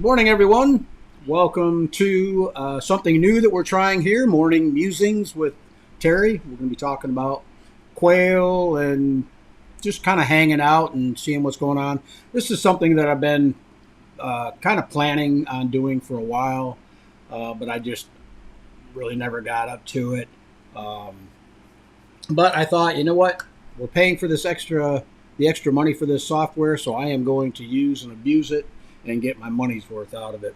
Morning, everyone. Welcome to something new that we're trying here, Morning Musings with Terry. We're going to be talking about quail and just kind of hanging out and seeing what's going on. This is something that I've been kind of planning on doing for a while, but I just really never got up to it. Um, but I thought, you know what? We're paying for the extra money for this software, so I am going to use and abuse it and get my money's worth out of it.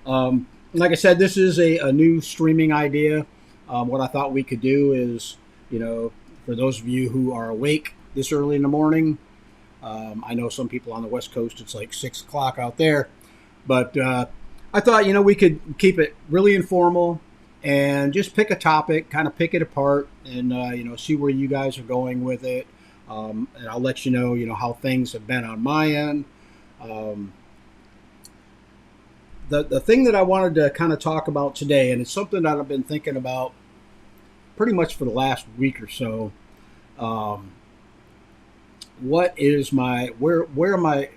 Like I said, this is a new streaming idea. What I thought we could do is, for those of you who are awake this early in the morning, I know some people on the West Coast, it's like 6 o'clock out there, but I thought, we could keep it really informal and just pick a topic, kind of pick it apart and, see where you guys are going with it. And I'll let how things have been on my end. Um, the thing that I wanted to kind of talk about today, and it's something that I've been thinking about pretty much for the last week or so. Um, what is my where am I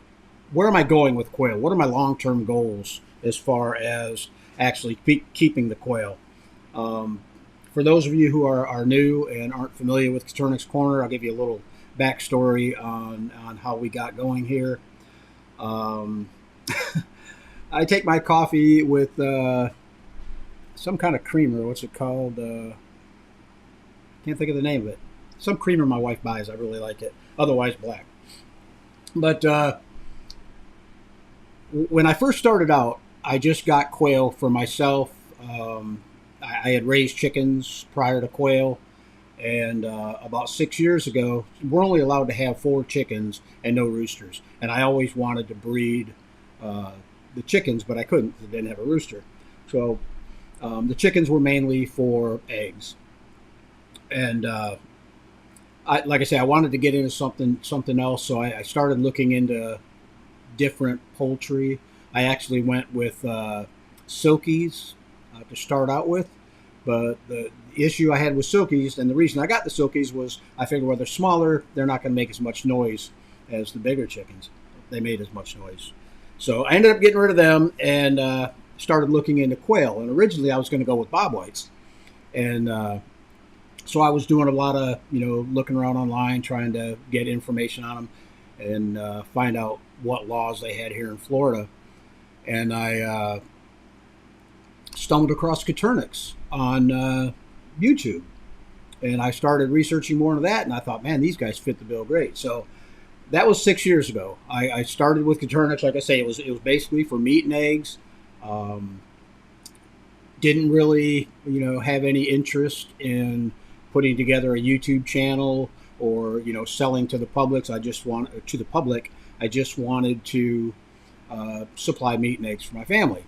going with quail? What are my long term goals as far as actually keeping the quail? Um, for those of you who are new and aren't familiar with Coturnix Corner, I'll give you a little backstory on how we got going here. Um, I take my coffee with some kind of creamer. What's it called? Can't think of the name of it. Some creamer my wife buys. I really like it. Otherwise, black. But when I first started out, I just got quail for myself. I had raised chickens prior to quail. And about 6 years ago, we're only allowed to have 4 chickens and no roosters. And I always wanted to breed the chickens, but I couldn't because I didn't have a rooster. So the chickens were mainly for eggs. And like I say, I wanted to get into something else, so I started looking into different poultry. I actually went with silkies to start out with, but the issue I had with silkies, and the reason I got the silkies was I figured, well, they're smaller, they're not going to make as much noise as the bigger chickens. They made as much noise. So I ended up getting rid of them and started looking into quail. And originally I was going to go with bob whites. And so I was doing a lot of, looking around online, trying to get information on them and find out what laws they had here in Florida. And I stumbled across Coturnix on YouTube. And I started researching more into that. And I thought, man, these guys fit the bill great. So that was 6 years ago. I started with Coturnix. Like I say, it was basically for meat and eggs. Didn't really, have any interest in putting together a YouTube channel or selling to the public. I just wanted to supply meat and eggs for my family.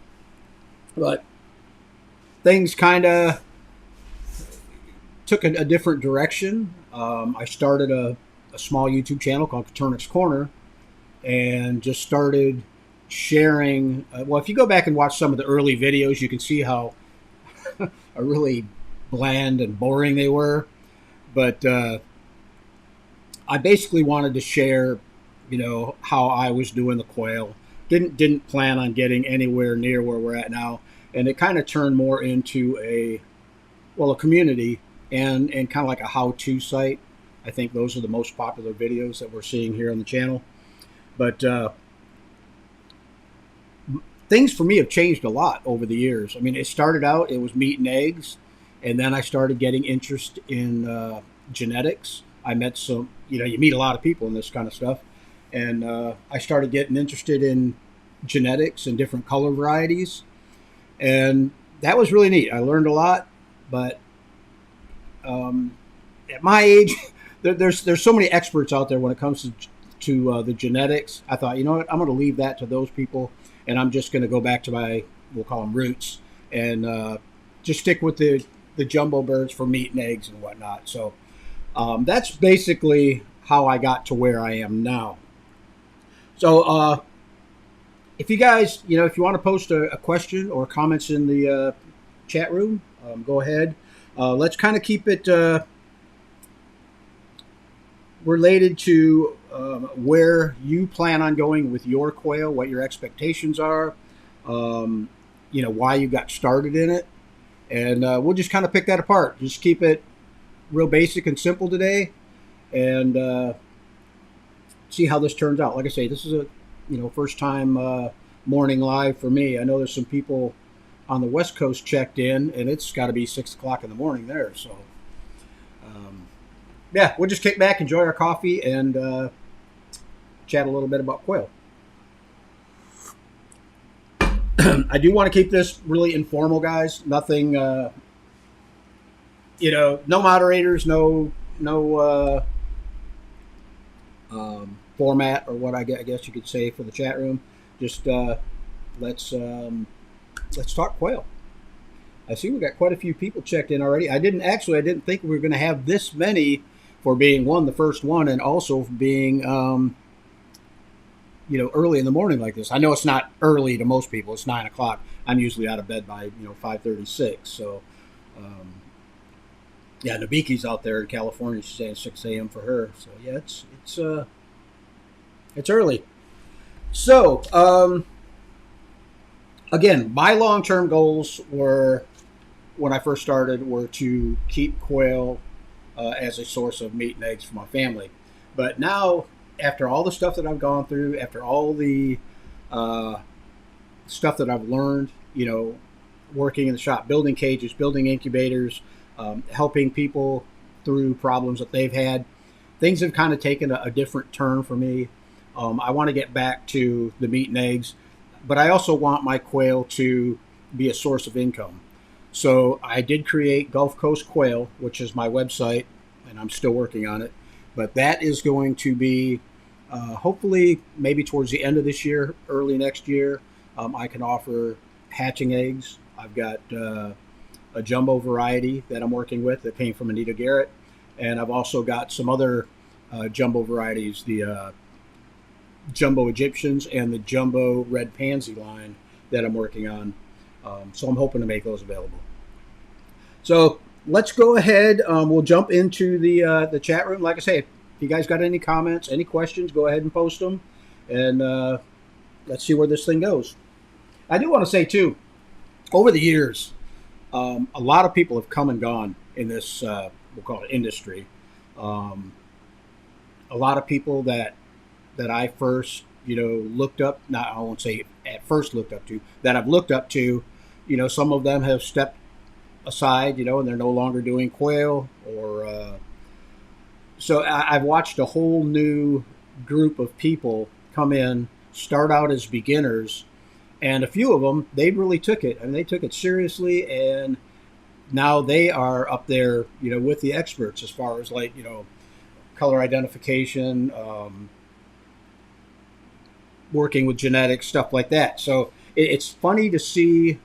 But things kind of took a different direction. I started a small YouTube channel called Coturnix Corner and just started sharing. Well, if you go back and watch some of the early videos, you can see how really bland and boring they were. But I basically wanted to share, how I was doing the quail. Didn't plan on getting anywhere near where we're at now, and it kind of turned more into a community and kind of like a how-to site. I think those are the most popular videos that we're seeing here on the channel. But things for me have changed a lot over the years. I mean, it started out, it was meat and eggs, and then I started getting interest in genetics. I met some, you meet a lot of people in this kind of stuff. And I started getting interested in genetics and different color varieties. And that was really neat. I learned a lot, but at my age, there's so many experts out there when it comes to the genetics. I thought, you know what, I'm going to leave that to those people, and I'm just going to go back to we'll call them roots, and just stick with the jumbo birds for meat and eggs and whatnot. So that's basically how I got to where I am now. So if you guys, if you want to post a question or comments in the chat room, go ahead. Let's kind of keep it related to where you plan on going with your quail, what your expectations are, um, why you got started in it, and we'll just kind of pick that apart. Just keep it real basic and simple today, and see how this turns out. Like I say, this is a first time morning live for me. I know there's some people on the West Coast checked in, and it's got to be 6 o'clock in the morning there. So, yeah, we'll just kick back, enjoy our coffee, and chat a little bit about quail. I do want to keep this really informal, guys. Nothing, no moderators, no format or what I guess you could say for the chat room. Just let's let's talk quail. I see we got quite a few people checked in already. I didn't think we were going to have this many for being the first one, and also for being early in the morning like this. I know it's not early to most people. It's 9 o'clock. I'm usually out of bed by 5:36. So yeah, Nabiki's out there in California. She's saying 6 a.m. for her. So yeah, it's early. So again, my long-term goals were, when I first started, were to keep quail as a source of meat and eggs for my family. But now, after all the stuff that I've gone through, after all the stuff that I've learned, working in the shop, building cages, building incubators, helping people through problems that they've had, things have kind of taken a different turn for me. I want to get back to the meat and eggs, but I also want my quail to be a source of income. So I did create Gulf Coast Quail, which is my website, and I'm still working on it. But that is going to be, hopefully, maybe towards the end of this year, early next year, I can offer hatching eggs. I've got a jumbo variety that I'm working with that came from Anita Garrett. And I've also got some other jumbo varieties, the jumbo Egyptians and the jumbo red pansy line that I'm working on. So I'm hoping to make those available. So let's go ahead. We'll jump into the chat room. Like I say, if you guys got any comments, any questions, go ahead and post them. And let's see where this thing goes. I do want to say, too, over the years, a lot of people have come and gone in this, we'll call it industry. A lot of people that I first, looked up, not, I won't say at first looked up to, that I've looked up to, some of them have stepped aside, and they're no longer doing quail, or so I've watched a whole new group of people come in, start out as beginners, and a few of them, they really took it. I mean, they took it seriously, and now they are up there, with the experts as far as color identification, working with genetics, stuff like that. So it's funny to see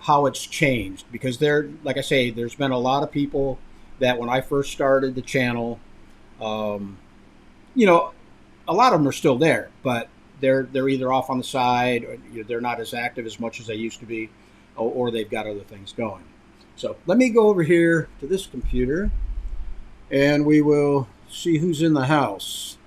how it's changed, because like I say, there's been a lot of people that when I first started the channel, a lot of them are still there, but they're either off on the side, or they're not as active as much as they used to be, or they've got other things going. So let me go over here to this computer, and we will see who's in the house.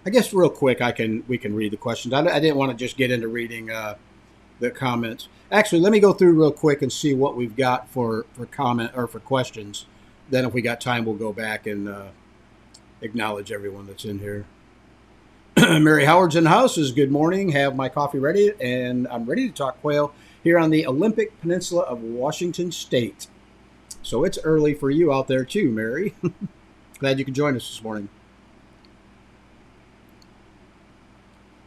I guess real quick we can read the questions. I didn't want to just get into reading the comments. Actually, let me go through real quick and see what we've got for comment or for questions. Then if we got time, we'll go back and acknowledge everyone that's in here. Mary Howard's in the house. Says, good morning. Have my coffee ready, and I'm ready to talk quail here on the Olympic Peninsula of Washington State. So it's early for you out there too, Mary. Glad you could join us this morning.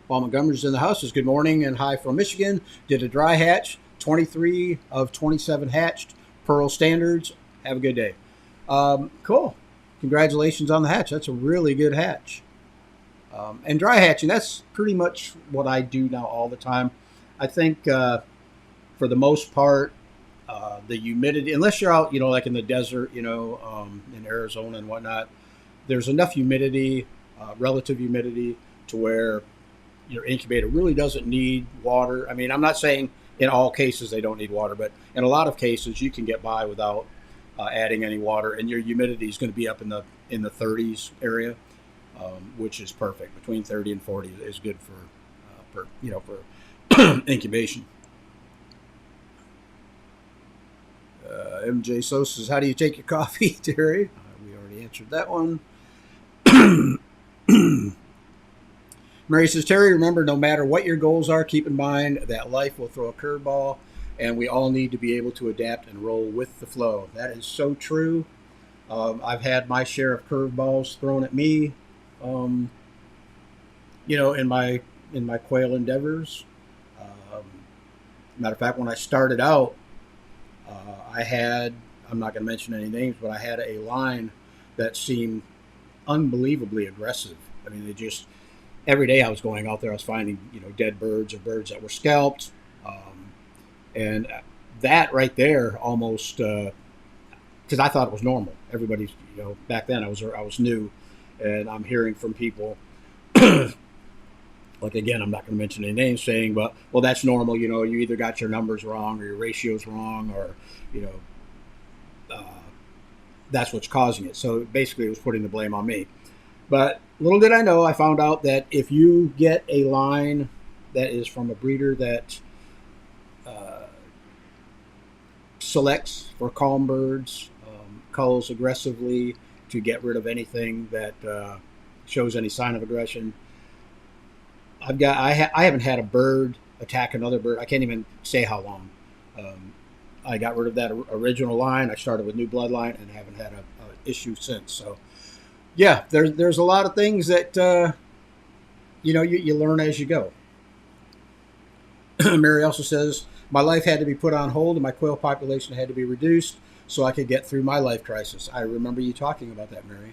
Paul Montgomery's in the house. Says, good morning and hi from Michigan. Did a dry hatch. 23 of 27 hatched. Pearl standards. Have a good day. Cool. Congratulations on the hatch. That's a really good hatch. And dry hatching, that's pretty much what I do now all the time. I think for the most part, the humidity, unless you're out, like in the desert, in Arizona and whatnot, there's enough humidity, relative humidity, to where your incubator really doesn't need water. I mean, I'm not saying in all cases they don't need water, but in a lot of cases you can get by without adding any water, and your humidity is going to be up in the 30s area, which is perfect. Between 30 and 40 is good for incubation. MJ Sosa says, "How do you take your coffee, Terry?" We already answered that one. Mary says, "Terry, remember, no matter what your goals are, keep in mind that life will throw a curveball, and we all need to be able to adapt and roll with the flow." That is so true. I've had my share of curveballs thrown at me, um, in my quail endeavors. Um, Matter of fact, when I started out, I had, I'm not going to mention any names, but I had a line that seemed unbelievably aggressive. I mean, they just, every day I was going out there, I was finding, dead birds or birds that were scalped. And that right there almost, because I thought it was normal. Everybody's, back then I was new, and I'm hearing from people, like, again, I'm not going to mention any names, saying, but, well, that's normal. You either got your numbers wrong or your ratios wrong, or, you know, uh, that's what's causing it. So basically it was putting the blame on me. But little did I know, I found out that if you get a line that is from a breeder that uh, selects for calm birds, culls aggressively to get rid of anything that shows any sign of aggression, I haven't had a bird attack another bird. I can't even say how long. Um, I got rid of that original line. I started with new bloodline and haven't had a issue since. So yeah, there's a lot of things that you learn as you go. Mary also says, "My life had to be put on hold and my quail population had to be reduced so I could get through my life crisis." I remember you talking about that, Mary.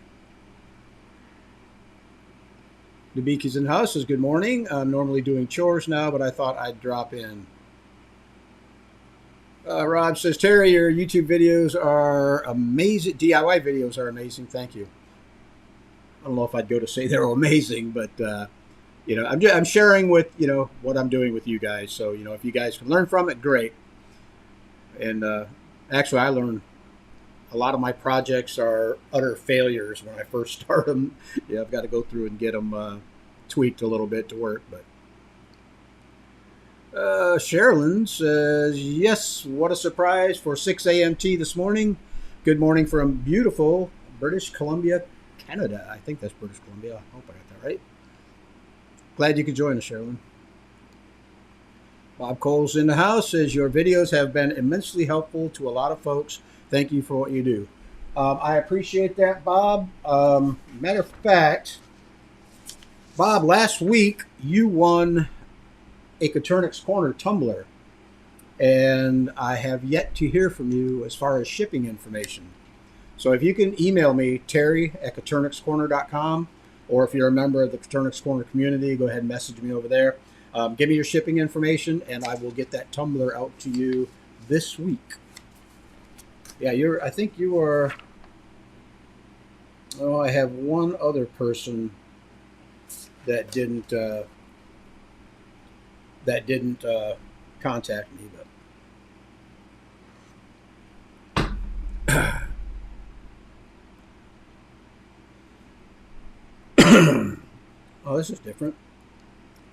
Nabiki's in the house says, "Good morning. I'm normally doing chores now, but I thought I'd drop in." Rob says, "Terry, your YouTube videos are amazing. DIY videos are amazing. Thank you." I don't know if I'd go to say they're amazing, but I'm sharing with what I'm doing with you guys. So if you guys can learn from it, great. And actually, I learned a lot of my projects are utter failures when I first start them. Yeah, I've got to go through and get them tweaked a little bit to work. But Sherilyn says, "Yes, what a surprise for 6 a.m. tea this morning. Good morning from beautiful British Columbia, Canada." I think that's British Columbia. I hope I got that right. Glad you could join us, Sherilyn. Bob Cole's in the house, says, "Your videos have been immensely helpful to a lot of folks. Thank you for what you do." I appreciate that, Bob. Matter of fact, Bob, last week you won a Coturnix Corner tumbler, and I have yet to hear from you as far as shipping information. So if you can email me, terry@coturnixcorner.com, or if you're a member of the Coturnix Corner community, go ahead and message me over there. Give me your shipping information, and I will get that tumbler out to you this week. Yeah, I think you are. Oh, I have one other person that didn't contact me, but oh, this is different.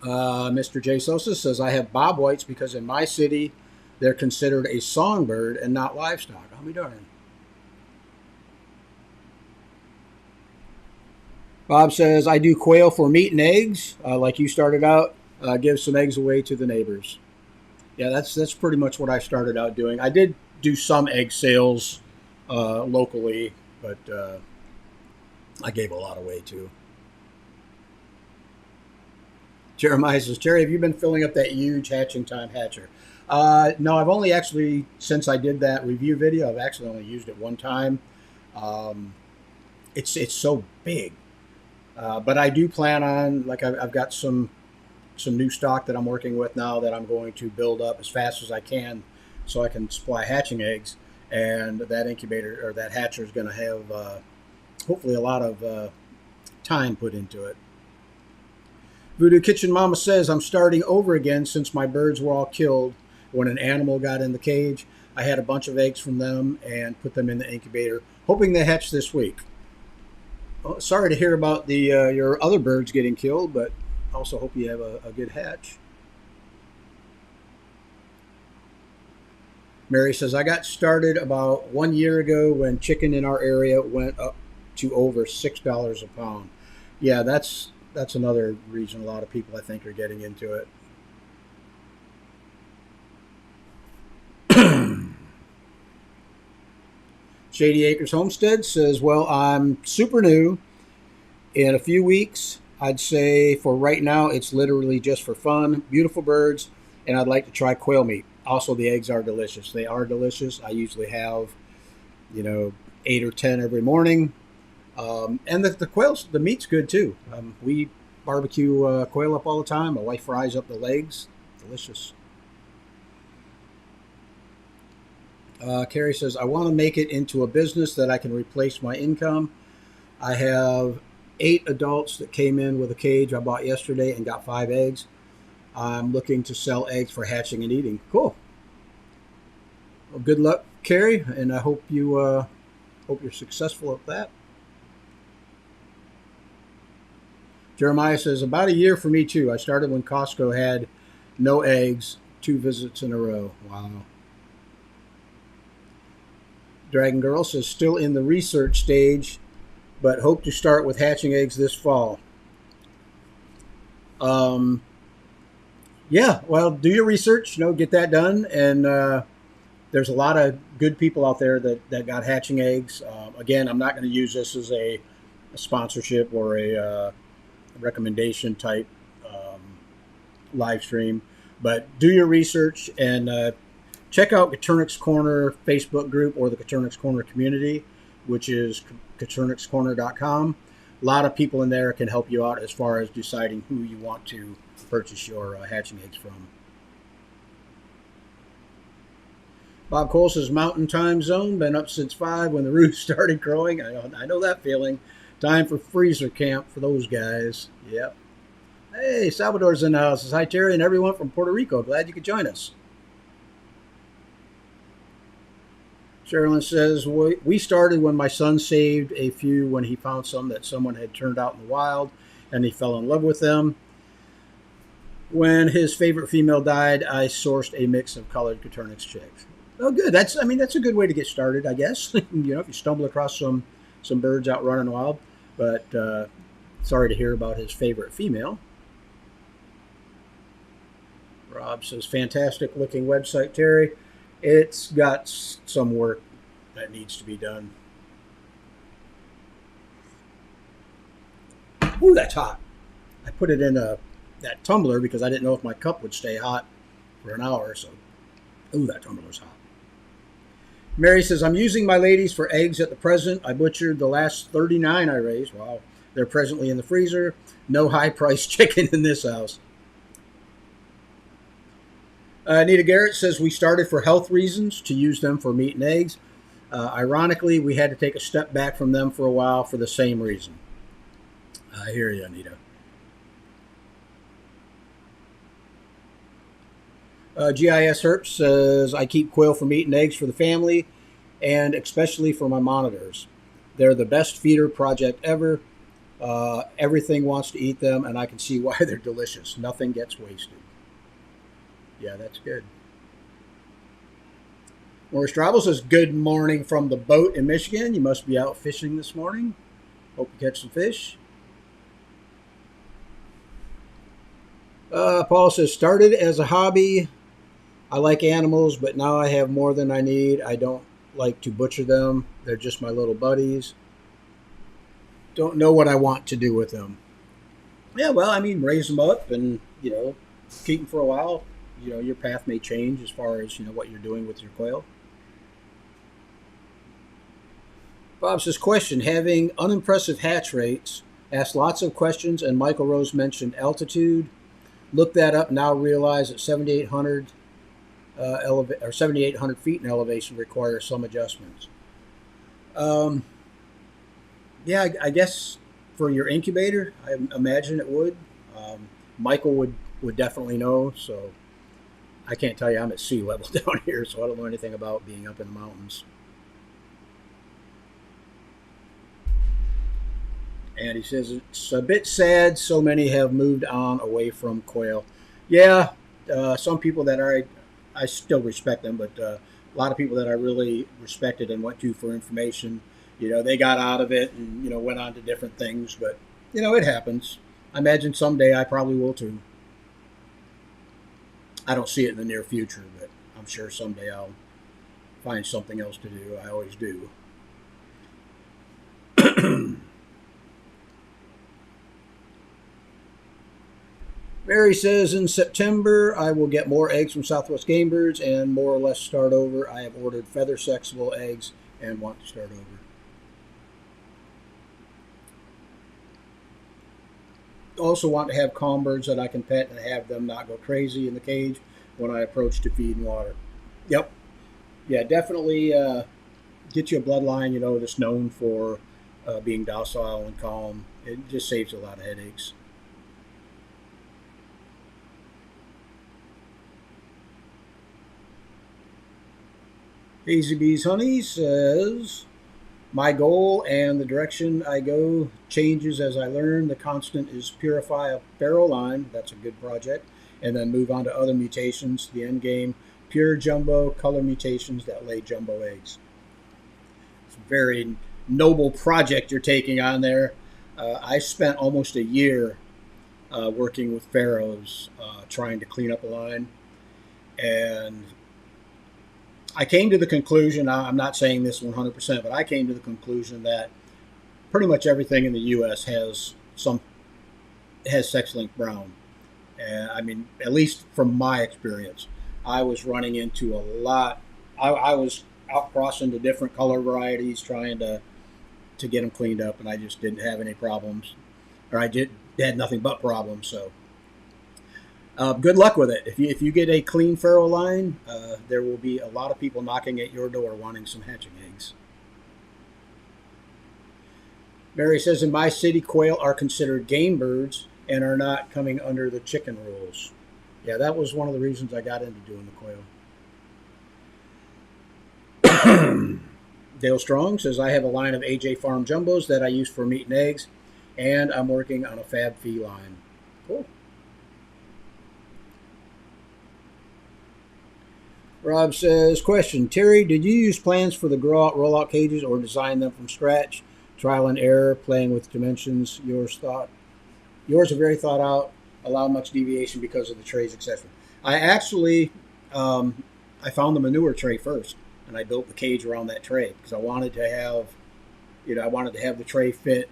Mr. J. Sosa says, "I have bob whites because in my city they're considered a songbird and not livestock." I'll be darned. Bob says, "I do quail for meat and eggs, like you started out. Give some eggs away to the neighbors." Yeah, that's pretty much what I started out doing. I did do some egg sales locally, but I gave a lot away too. Jeremiah says, "Terry, have you been filling up that huge hatching time hatcher?" No, I've only actually, since I did that review video, I've actually only used it one time. Um, it's so big. But I do plan on, like, I've got some new stock that I'm working with now that I'm going to build up as fast as I can, so I can supply hatching eggs. And that incubator or that hatcher is going to have hopefully a lot of time put into it. Voodoo Kitchen Mama says, I'm starting over again since my birds were all killed when an animal got in the cage. I had a bunch of eggs from them and put them in the incubator, hoping they hatch this week. Well, sorry to hear about the your other birds getting killed, but also hope you have a good hatch. Mary says, I got started about 1 year ago when chicken in our area went up to over $6 a pound. Yeah, that's another reason a lot of people I think are getting into it. Shady Acres Homestead says, well, I'm super new. In a few weeks, I'd say for right now, it's literally just for fun. Beautiful birds, and I'd like to try quail meat. Also, the eggs are delicious. They are delicious. I usually have, you know, 8 or 10 every morning. And the quails, the meat's good too. We barbecue quail up all the time. My wife fries up the legs. Delicious. Carrie says, I want to make it into a business that I can replace my income. I have 8 adults that came in with a cage I bought yesterday and got 5 eggs. I'm looking to sell eggs for hatching and eating. Cool. Well, good luck, Carrie, and I hope you're successful at that. Jeremiah says, about a year for me too. I started when Costco had no eggs, 2 visits in a row. Wow. Dragon Girl says, still in the research stage, but hope to start with hatching eggs this fall. Um, yeah, well, do your research, get that done. And there's a lot of good people out there that got hatching eggs. Again, I'm not going to use this as a sponsorship or a recommendation type um, live stream, but do your research and check out Coturnix Corner Facebook group or the Coturnix Corner community, which is coturnixcorner.com. A lot of people in there can help you out as far as deciding who you want to purchase your hatching eggs from. Bob Cole says, Mountain Time Zone, been up since 5 when the roost started crowing. I know that feeling. Time for freezer camp for those guys. Yep. Hey, Salvador's in the house. Says, hi, Terry, and everyone from Puerto Rico. Glad you could join us. Sherilyn says, we started when my son saved a few when he found some that someone had turned out in the wild, and he fell in love with them. When his favorite female died, I sourced a mix of colored Coturnix chicks. Oh, good. That's a good way to get started, I guess. If you stumble across some birds out running wild. But sorry to hear about his favorite female. Rob says, fantastic looking website, Terry. It's got some work that needs to be done. Ooh, that's hot. I put it in that tumbler because I didn't know if my cup would stay hot for an hour. So, ooh, that tumbler's hot. Mary says, I'm using my ladies for eggs at the present. I butchered the last 39 I raised. Wow. They're presently in the freezer. No high-priced chicken in this house. Anita Garrett says, we started for health reasons to use them for meat and eggs. Ironically, we had to take a step back from them for a while for the same reason. I hear you, Anita. GIS Herp says, I keep quail for meat and eggs for the family and especially for my monitors. They're the best feeder project ever. Everything wants to eat them, and I can see why they're delicious. Nothing gets wasted. Yeah, that's good. Morris Travel says, good morning from the boat in Michigan. You must be out fishing this morning. Hope you catch some fish. Paul says, started as a hobby. I like animals, but now I have more than I need. I don't like to butcher them. They're just my little buddies. Don't know what I want to do with them. Yeah, well, raise them up and, keep them for a while. Your path may change as far as, what you're doing with your quail. Bob says, question, having unimpressive hatch rates, asked lots of questions, and Michael Rose mentioned altitude. Look that up, now realize that 7,800 feet in elevation requires some adjustments. Yeah, I guess for your incubator, I imagine it would. Michael would definitely know. So I can't tell you, I'm at sea level down here, so I don't know anything about being up in the mountains. And he says it's a bit sad so many have moved on away from quail. Yeah, some people that I still respect them, but a lot of people that I really respected and went to for information, they got out of it and went on to different things. But it happens. I imagine someday I probably will too. I don't see it in the near future, but I'm sure someday I'll find something else to do. I always do. Mary says in September I will get more eggs from Southwest Game Birds and more or less start over. I have ordered feather sexable eggs and want to start over. Also want to have calm birds that I can pet and have them not go crazy in the cage when I approach to feed and water. Yep. Yeah, definitely get you a bloodline, that's known for being docile and calm. It just saves a lot of headaches. Easy Bees Honey says, my goal and the direction I go changes as I learn. The constant is purify a barrel line. That's a good project. And then move on to other mutations. The end game, pure jumbo color mutations that lay jumbo eggs. It's a very noble project you're taking on there. I spent almost a year working with pharaohs, trying to clean up a line. And I came to the conclusion, I'm not saying this 100%, but I came to the conclusion that pretty much everything in the U.S. has sex-linked brown. And I mean, at least from my experience, I was running into a lot. I was out crossing to different color varieties trying to get them cleaned up, and I just didn't have any problems, or had nothing but problems. So good luck with it. If you get a clean farrow line, there will be a lot of people knocking at your door wanting some hatching eggs. Mary says, in my city, quail are considered game birds and are not coming under the chicken rules. Yeah, that was one of the reasons I got into doing the quail. Dale Strong says, I have a line of AJ Farm Jumbos that I use for meat and eggs, and I'm working on a Fab Fee line. Cool. Rob says, question, Terry, did you use plans for the rollout cages or design them from scratch? Trial and error, playing with dimensions, yours are very thought out, allow much deviation because of the trays, etc. I actually, I found the manure tray first, and I built the cage around that tray because I wanted to have the tray fit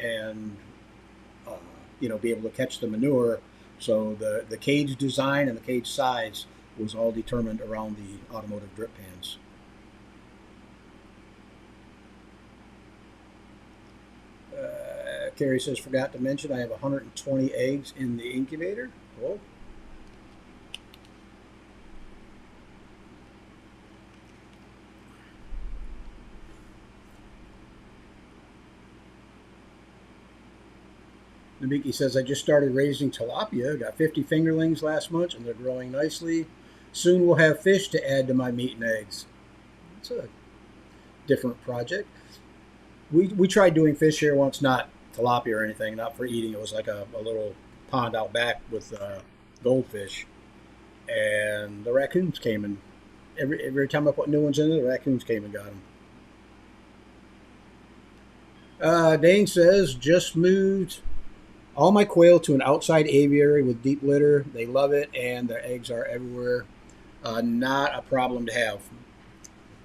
and, be able to catch the manure. So the cage design and the cage size was all determined around the automotive drip pans. Carrie says, forgot to mention I have 120 eggs in the incubator. Cool. Nabiki says, I just started raising tilapia. Got 50 fingerlings last month, and they're growing nicely. Soon we'll have fish to add to my meat and eggs. It's a different project. We tried doing fish here once, not tilapia or anything, not for eating. It was like a little pond out back with goldfish. And the raccoons came and every time I put new ones in there, the raccoons came and got them. Dane says, just moved all my quail to an outside aviary with deep litter. They love it, and their eggs are everywhere. Not a problem to have.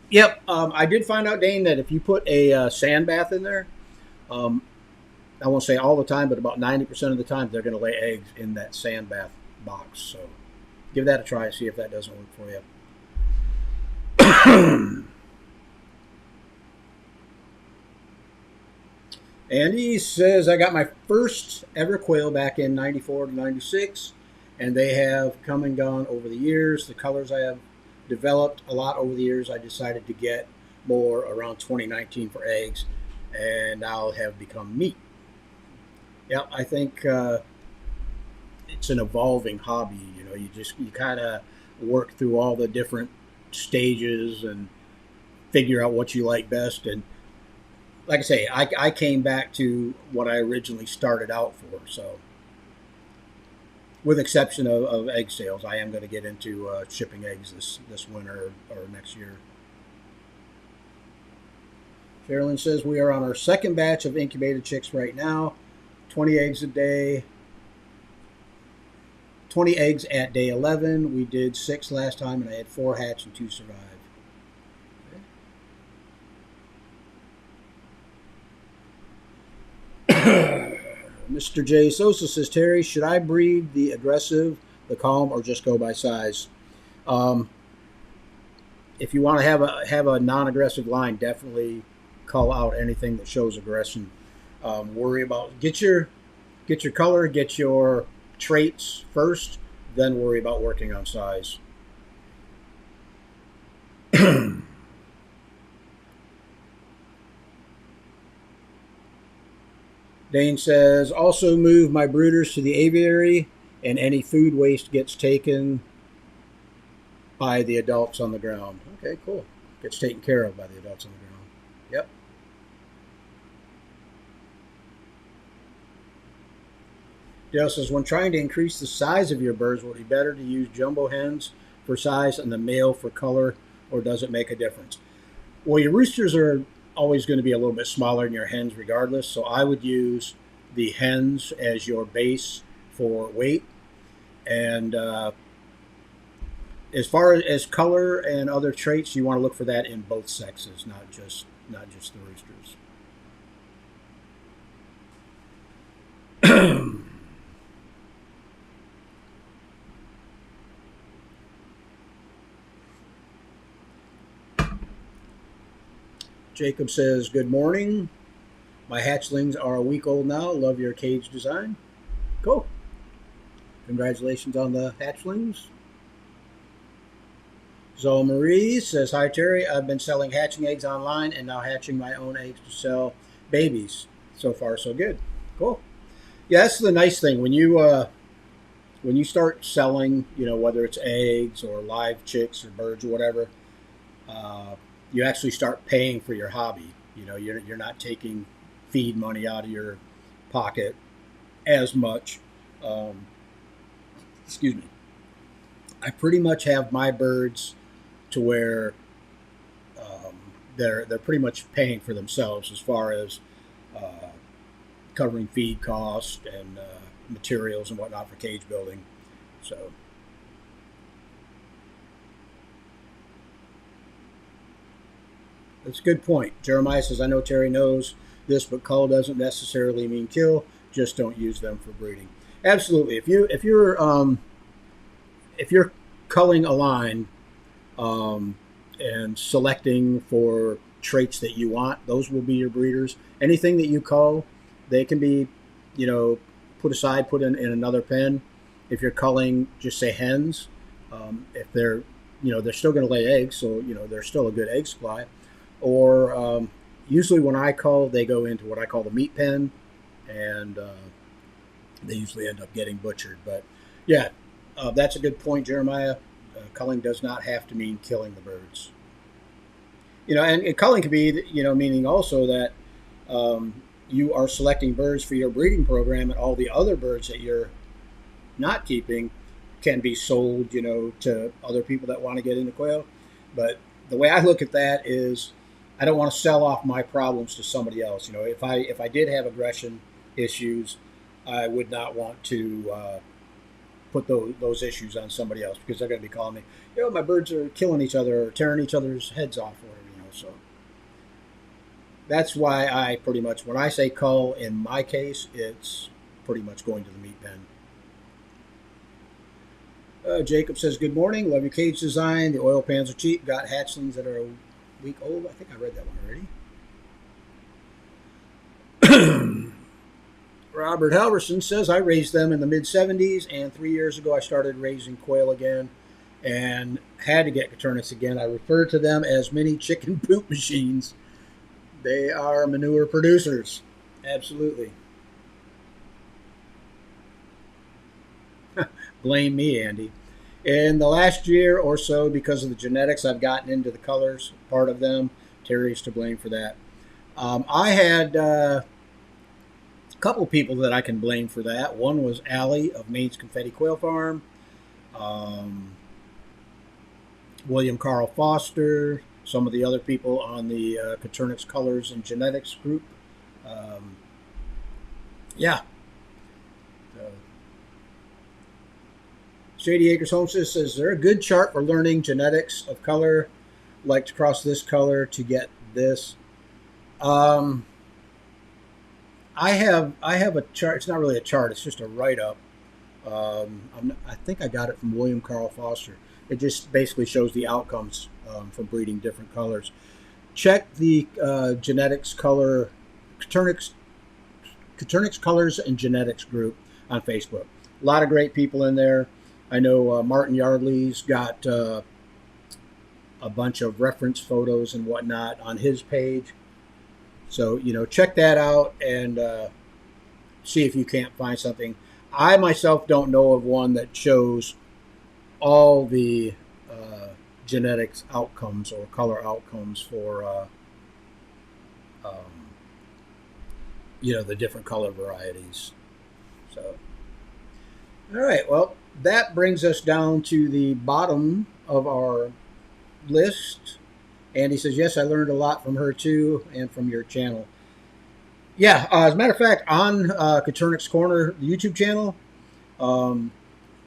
Yep, I did find out, Dane, that if you put a sand bath in there, I won't say all the time, but about 90% of the time they're going to lay eggs in that sand bath box. So give that a try and see if that doesn't work for you. Andy says, I got my first ever quail back in 94 to 96, and they have come and gone over the years. The colors I have developed a lot over the years. I decided to get more around 2019 for eggs, and now have become meat. Yeah, I think it's an evolving hobby. You kind of work through all the different stages and figure out what you like best. And like I say, I came back to what I originally started out for. So, with exception of egg sales, I am going to get into shipping eggs this winter or next year. Sherilyn says we are on our second batch of incubated chicks right now. 20 eggs a day. 20 eggs at day 11. We did 6 last time, and I had 4 hatch and 2 survive. Mr. J. Sosa says, Terry, should I breed the aggressive, the calm, or just go by size? Um, if you want to have a non-aggressive line, definitely call out anything that shows aggression. Worry about get your color, get your traits first, then worry about working on size. Dane says, also move my brooders to the aviary, and any food waste gets taken by the adults on the ground. Okay, cool. Gets taken care of by the adults on the ground. Yep. Dale says, when trying to increase the size of your birds, would it be better to use jumbo hens for size and the male for color, or does it make a difference? Well, your roosters are always going to be a little bit smaller than your hens regardless, so I would use the hens as your base for weight. And as far as color and other traits, you want to look for that in both sexes, not just the roosters. Jacob says, good morning. My hatchlings are a week old now. Love your cage design. Cool. Congratulations on the hatchlings. Zoe Marie says, hi, Terry. I've been selling hatching eggs online and now hatching my own eggs to sell babies. So far, so good. Cool. Yeah, that's the nice thing. When you start selling, whether it's eggs or live chicks or birds or whatever, you actually start paying for your hobby. You're not taking feed money out of your pocket as much. Excuse me. I pretty much have my birds to where they're pretty much paying for themselves as far as uh, covering feed costs and materials and whatnot for cage building. So that's a good point. Jeremiah says, I know Terry knows this, but cull doesn't necessarily mean kill. Just don't use them for breeding. Absolutely. If you're culling a line and selecting for traits that you want, those will be your breeders. Anything that you cull, they can be, put aside, put in another pen. If you're culling, just say hens. If they're still going to lay eggs, so they're still a good egg supply. Or usually when I cull, they go into what I call the meat pen, and they usually end up getting butchered. But yeah, that's a good point, Jeremiah. Culling does not have to mean killing the birds. And culling could be, meaning also that you are selecting birds for your breeding program, and all the other birds that you're not keeping can be sold, to other people that want to get into quail. But the way I look at that is, I don't want to sell off my problems to somebody else. If I did have aggression issues, I would not want to put those issues on somebody else, because they're going to be calling me, my birds are killing each other or tearing each other's heads off, or whatever. So that's why I pretty much, when I say cull, in my case, it's pretty much going to the meat pen. Jacob says, good morning. Love your cage design. The oil pans are cheap. Got hatchlings that are a week old. I think I read that one already. Robert Halverson says, I raised them in the mid-'70s, and 3 years ago I started raising quail again and had to get Coturnix again. I refer to them as mini chicken poop machines. They are manure producers. Absolutely. blame me, Andy. In the last year or so, because of the genetics, I've gotten into the colors part of them. Terry's to blame for that. I had a couple people that I can blame for that. One was Allie of Maine's Confetti Quail Farm, um, William Carl Foster, some of the other people on the Coturnix Colors and Genetics group. Um, yeah. Uh, Shady Acres Homestead says, is there a good chart for learning genetics of color? Like to cross this color to get this. Um, I have a chart. It's not really a chart. It's just a write up. I think I got it from William Carl Foster. It just basically shows the outcomes from breeding different colors. Check the genetics color Coturnix Colors and Genetics group on Facebook. A lot of great people in there. I know Martin Yardley's got a bunch of reference photos and whatnot on his page. So, check that out and see if you can't find something. I myself don't know of one that shows all the genetics outcomes or color outcomes for, the different color varieties. So, all right. Well, that brings us down to the bottom of our list. Andy says, yes, I learned a lot from her too and from your channel. Yeah, as a matter of fact, on Coturnix Corner, the YouTube channel,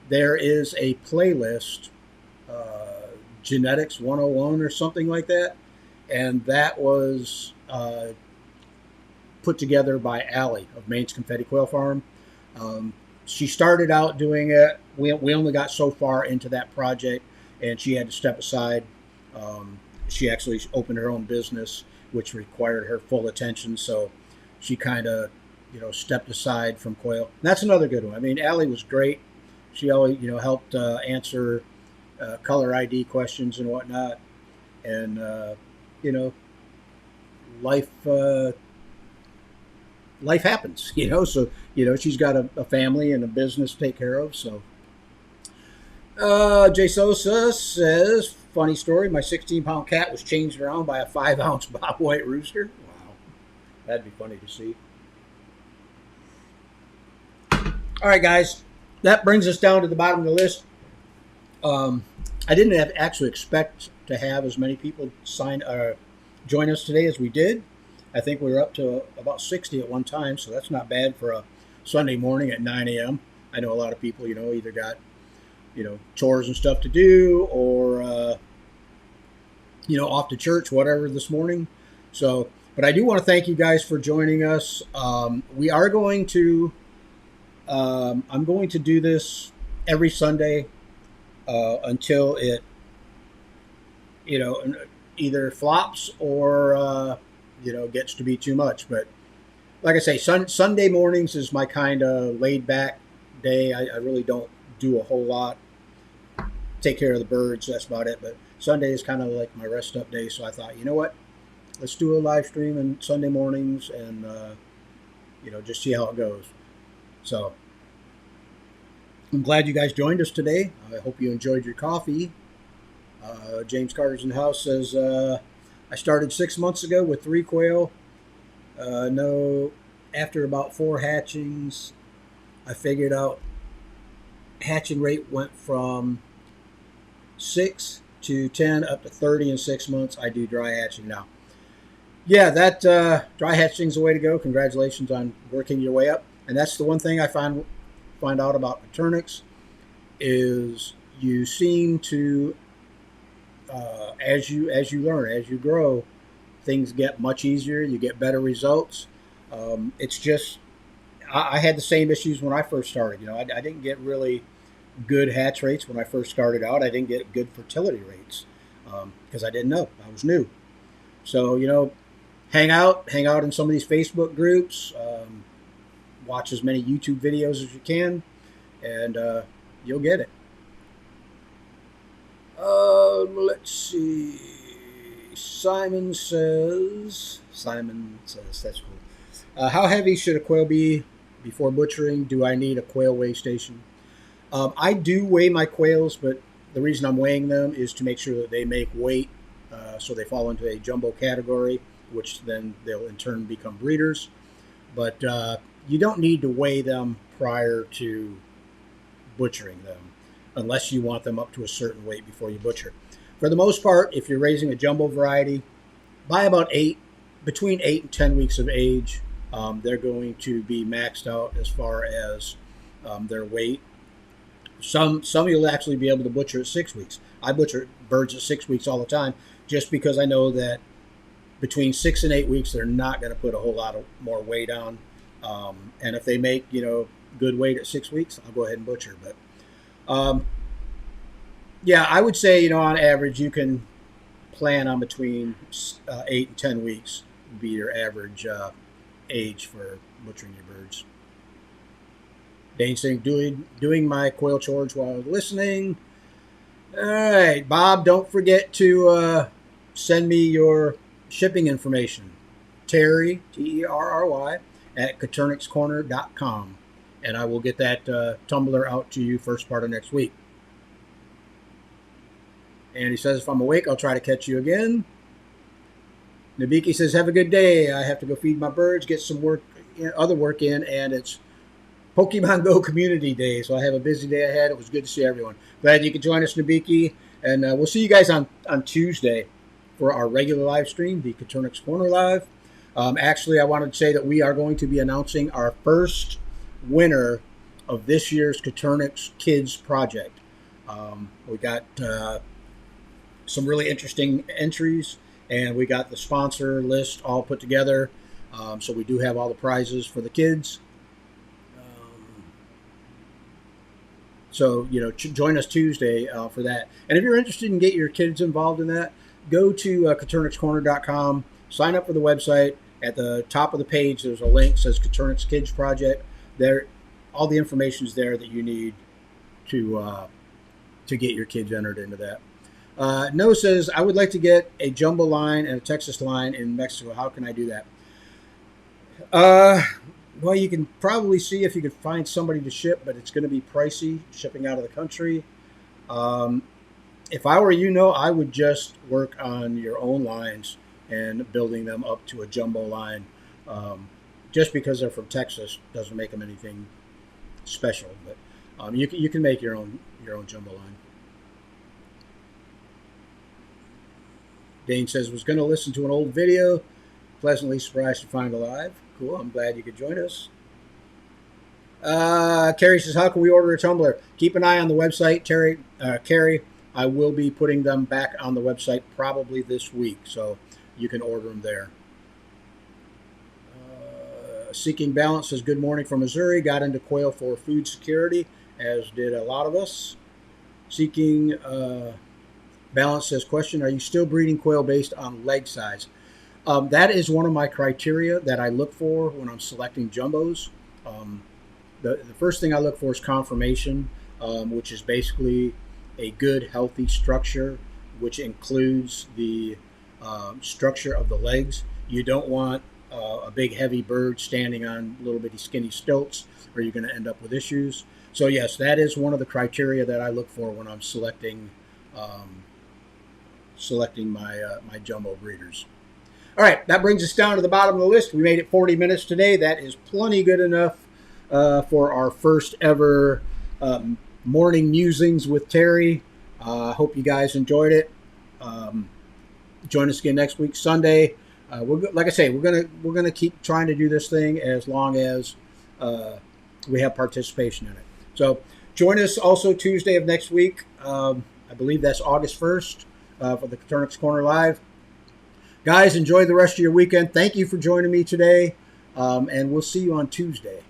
there is a playlist, Genetics 101 or something like that. And that was put together by Allie of Maine's Confetti Quail Farm. She started out doing it. We only got so far into that project, and she had to step aside. She actually opened her own business, which required her full attention. So she kind of, stepped aside from quail. And that's another good one. I mean, Allie was great. She always, helped answer color ID questions and whatnot. And, life life happens, So, she's got a family and a business to take care of. So, Jay Sosa says, funny story, my 16-pound cat was changed around by a 5-ounce bobwhite rooster. Wow. That'd be funny to see. All right, guys. That brings us down to the bottom of the list. I didn't actually expect to have as many people join us today as we did. I think we were up to about 60 at one time, so that's not bad for a Sunday morning at 9 a.m. I know a lot of people, either got chores and stuff to do or, off to church, whatever this morning. So, but I do want to thank you guys for joining us. We are going to, I'm going to do this every Sunday until it, either flops or, gets to be too much. But like I say, Sunday mornings is my kind of laid back day. I really don't do a whole lot. Take care of the birds, that's about it. But Sunday is kind of like my rest up day. So I thought, you know what? Let's do a live stream on Sunday mornings and, just see how it goes. So I'm glad you guys joined us today. I hope you enjoyed your coffee. James Carter's in the house says, I started 6 months ago with 3 quail. After about 4 hatchings, I figured out hatching rate went from 6 to 10 up to 30 in 6 months. I do dry hatching now. Yeah, that dry hatching is the way to go. Congratulations on working your way up. And that's the one thing I find out about Coturnix is you seem to as you learn, as you grow, things get much easier. You get better results. It's just I had the same issues when I first started. I didn't get really good hatch rates when I first started out. I didn't get good fertility rates because I didn't know. I was new. So hang out in some of these Facebook groups. Watch as many YouTube videos as you can, and you'll get it. Let's see. Simon says, that's cool. How heavy should a quail be before butchering? Do I need a quail weigh station? I do weigh my quails, but the reason I'm weighing them is to make sure that they make weight, so they fall into a jumbo category, which then they'll in turn become breeders. But you don't need to weigh them prior to butchering them, unless you want them up to a certain weight before you butcher. For the most part, if you're raising a jumbo variety, by about between 8 and 10 weeks of age, they're going to be maxed out as far as their weight. Some you'll actually be able to butcher at 6 weeks. I butcher birds at 6 weeks all the time, just because I know that between 6 and 8 weeks they're not going to put a whole lot of more weight on. And if they make good weight at 6 weeks, I'll go ahead and butcher. But yeah, I would say on average you can plan on between 8 and 10 weeks would be your average age for butchering your birds. Dane saying, doing my quail chores while listening. All right, Bob, don't forget to send me your shipping information. Terry, Terry, at CoturnixCorner.com. And I will get that tumbler out to you first part of next week. And he says, if I'm awake, I'll try to catch you again. Nabiki says, have a good day. I have to go feed my birds, get some other work in, and it's Pokemon Go Community Day, so I have a busy day ahead. It was good to see everyone. Glad you could join us, Nabiki. And we'll see you guys on Tuesday for our regular live stream, the Coturnix Corner Live. Actually, I wanted to say that we are going to be announcing our first winner of this year's Coturnix Kids Project. We got some really interesting entries, and we got the sponsor list all put together. So we do have all the prizes for the kids. So, join us Tuesday for that. And if you're interested in getting your kids involved in that, go to CoturnixCorner.com, sign up for the website. At the top of the page, there's a link that says Coturnix Kids Project. There, all the information is there that you need to get your kids entered into that. Noah says, I would like to get a jumbo line and a Texas line in Mexico. How can I do that? Well, you can probably see if you could find somebody to ship, but it's going to be pricey shipping out of the country. If I were I would just work on your own lines and building them up to a jumbo line. Just because they're from Texas doesn't make them anything special, but you can make your own jumbo line. Dane says, was going to listen to an old video. Pleasantly surprised to find alive. Cool. I'm glad you could join us. Carrie says, how can we order a tumbler? Keep an eye on the website, Carrie. I will be putting them back on the website probably this week, so you can order them there. Seeking Balance says, good morning from Missouri. Got into quail for food security, as did a lot of us. Seeking Balance says, question, are you still breeding quail based on leg size? That is one of my criteria that I look for when I'm selecting jumbos. The first thing I look for is conformation, which is basically a good, healthy structure, which includes the structure of the legs. You don't want a big, heavy bird standing on little bitty skinny stilts, or you're going to end up with issues. So, yes, that is one of the criteria that I look for when I'm selecting my jumbo breeders. All right, that brings us down to the bottom of the list. We made it 40 minutes today. That is plenty good enough for our first ever morning musings with Terry. Hope you guys enjoyed it. Join us again next week, Sunday. Like I say, we're gonna keep trying to do this thing as long as we have participation in it. So join us also Tuesday of next week. I believe that's August 1st for the Coturnix Corner Live. Guys, enjoy the rest of your weekend. Thank you for joining me today, and we'll see you on Tuesday.